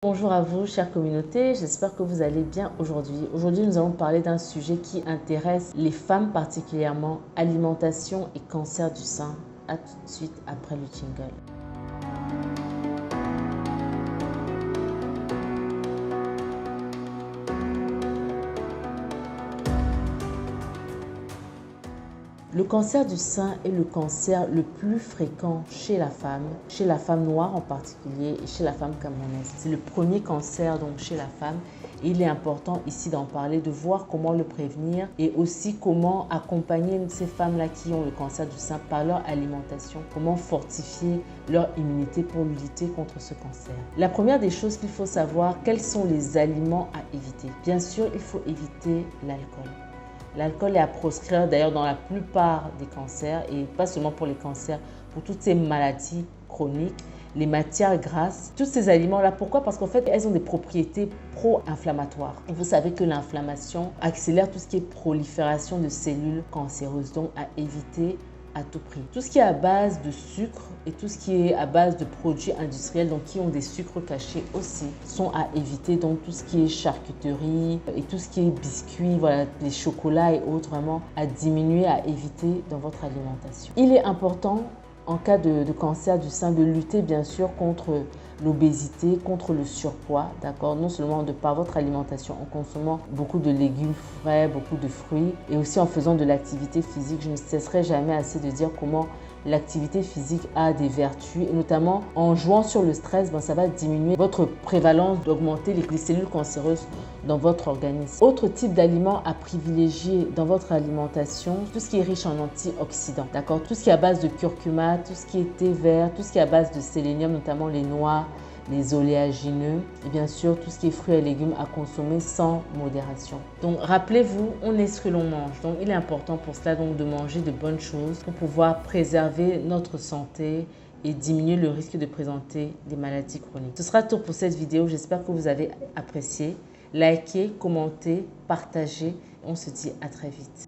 Bonjour à vous, chère communauté, j'espère que vous allez bien aujourd'hui. Aujourd'hui, nous allons parler d'un sujet qui intéresse les femmes particulièrement, alimentation et cancer du sein. A tout de suite après le jingle. Le cancer du sein est le cancer le plus fréquent chez la femme noire en particulier et chez la femme camerounaise. C'est le premier cancer donc chez la femme et il est important ici d'en parler, de voir comment le prévenir et aussi comment accompagner ces femmes-là qui ont le cancer du sein par leur alimentation, comment fortifier leur immunité pour lutter contre ce cancer. La première des choses qu'il faut savoir, quels sont les aliments à éviter. Bien sûr, il faut éviter l'alcool. L'alcool est à proscrire d'ailleurs dans la plupart des cancers et pas seulement pour les cancers, pour toutes ces maladies chroniques, les matières grasses, tous ces aliments-là. Pourquoi? Parce qu'en fait, elles ont des propriétés pro-inflammatoires. Et vous savez que l'inflammation accélère tout ce qui est prolifération de cellules cancéreuses, donc à éviter à tout prix. Tout ce qui est à base de sucre et tout ce qui est à base de produits industriels, donc qui ont des sucres cachés aussi, sont à éviter. Donc tout ce qui est charcuterie et tout ce qui est biscuits, voilà, les chocolats et autres, vraiment à diminuer, à éviter dans votre alimentation. Il est important en cas de cancer du sein de lutter bien sûr contre l'obésité, contre le surpoids, d'accord? Non seulement de par votre alimentation, en consommant beaucoup de légumes frais, beaucoup de fruits et aussi en faisant de l'activité physique. Je ne cesserai jamais assez de dire comment l'activité physique a des vertus et notamment en jouant sur le stress, ça va diminuer votre prévalence d'augmenter les cellules cancéreuses dans votre organisme. Autre type d'aliments à privilégier dans votre alimentation, tout ce qui est riche en antioxydants, d'accord? Tout ce qui est à base de curcuma, tout ce qui est thé vert, tout ce qui est à base de sélénium, notamment les noix, les oléagineux et bien sûr tout ce qui est fruits et légumes à consommer sans modération. Donc rappelez-vous, on est ce que l'on mange. Donc il est important pour cela donc de manger de bonnes choses pour pouvoir préserver notre santé et diminuer le risque de présenter des maladies chroniques. Ce sera tout pour cette vidéo. J'espère que vous avez apprécié. Likez, commentez, partagez. On se dit à très vite.